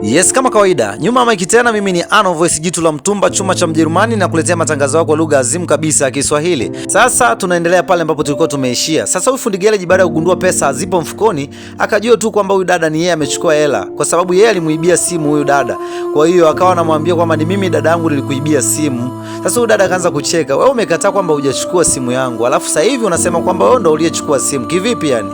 Yes, kama kawaida, nyuma ya mic tena, mimi ni Ano Voice, jitu la mtumba, chuma cha Mjerumani, na kuletea matangazo yako kwa lugha azimu kabisa ya Kiswahili. Sasa tunaendelea pale ambapo tulikuwa tumeishia. Sasa huyu fundi gereji baada ya kugundua pesa hazipo mfukoni, akajua tu kwamba huyu dada ni yeye amechukua hela, kwa sababu yeye alimuibia simu huyu dada. Kwa hiyo akawa anamwambia kwamba ni mimi dada yangu nilikuibia simu. Sasa huyu dada akaanza kucheka, wewe umekataa kwamba hujachukua simu yangu, alafu sasa hivi unasema kwamba wewe ndo uliyechukua simu. Kivipi yani?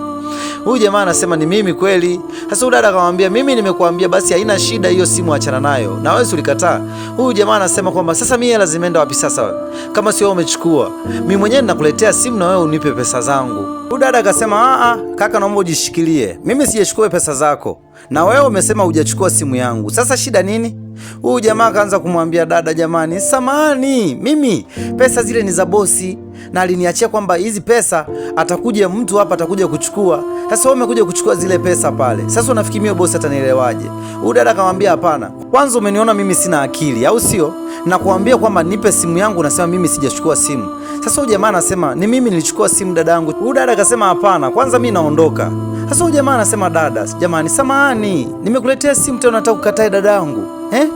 Huyu jamaa anasema ni mimi kweli. Sasa huyu dada akamwambia mimi nimekuambia basi haina shida, hiyo simu achana nayo, na wewe ulikataa. Huyu jamaa anasema kwamba sasa mimi hela zimeenda wapi sasa kama sio wewe umechukua? Mimi mwenyewe ninakuletea simu na wewe unipe pesa zangu. Huyu dada akasema kaka, naomba ujishikilie, mimi sijachukua pesa zako na wewe umesema hujachukua simu yangu, sasa shida nini? Huyu jamaa akaanza kumwambia dada, jamani samahani, mimi pesa zile ni za bosi na aliniachia kwamba hizi pesa atakuja mtu hapa atakuja kuchukua. Sasa wewe umekuja kuchukua zile pesa pale, sasa unafikiri mimi bosi atanielewaje? Huyu dada akamwambia hapana, kwanza umeniona mimi sina akili au sio? Na kuambia kwamba nipe simu yangu, nasema mimi sijachukua simu. Sasa huyu jamaa anasema ni mimi nilichukua simu dada yangu. Huyu dada akasema hapana, kwanza mimi naondoka. Sasa huyu jamaa anasema dada, jamani samahani, nimekuletea simu tena unataka kukataa dada yangu?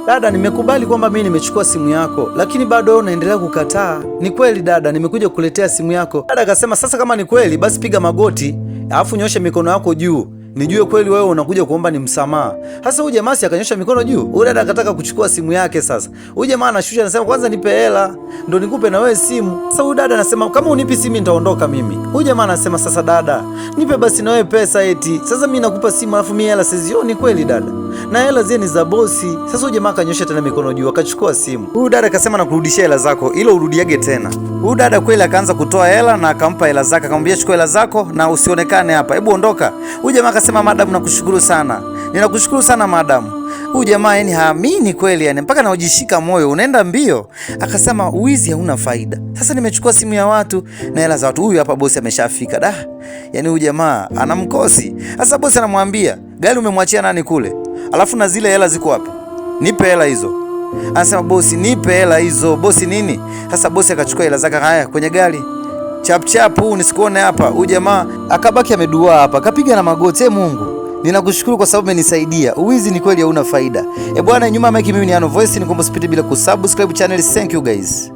Dada, nimekubali kwamba mimi nimechukua simu yako, lakini bado wewe unaendelea kukataa. Ni kweli dada, nimekuja kukuletea simu yako. Dada akasema sasa kama ni kweli basi piga magoti, alafu nyosha mikono yako juu, nijue kweli wewe unakuja kuomba ni msamaha. Sasa huyu jamaa akanyosha mikono juu, huyu dada akataka kuchukua simu yake. Sasa huyu jamaa anashusha, anasema kwanza nipe hela ndo nikupe na wewe simu. Sasa huyu dada anasema kama unipi simu nitaondoka mimi. Huyu jamaa anasema sasa dada, nipe basi na wewe pesa eti. Sasa mimi nakupa simu alafu mimi hela sizioni kweli dada, na hela zile ni za bosi. Sasa huyu jamaa akanyosha tena mikono juu akachukua simu. Huyu dada akasema nakurudishia hela zako ila urudiage tena. Huyu dada kweli akaanza kutoa hela na akampa hela zake, akamwambia chukua hela zako na usionekane hapa, hebu ondoka. Huyu jamaa akasema madam, nakushukuru sana. Ninakushukuru sana madam. Huyu jamaa yani haamini kweli, yani mpaka anaojishika moyo, unaenda mbio. Akasema uizi hauna faida. Sasa nimechukua simu ya watu na hela za watu. Huyu hapa bosi ameshafika. Yani huyu jamaa anamkosi. Sasa bosi anamwambia, gari umemwachia nani kule? Alafu na zile hela ziko wapi? Nipe hela hizo. Anasema bosi, nipe hela hizo. Bosi nini? Sasa bosi akachukua hela zake, haya kwenye gari. Chap chap, nisikuone hapa. Huyu jamaa akabaki amedua hapa, kapiga na magoti. Mungu, ninakushukuru kwa sababu umenisaidia. Uwizi ni kweli hauna faida. Bwana, nyuma ya mic mimi ni Ano Voice, nikomba usipite bila kusubscribe channel. Thank you guys.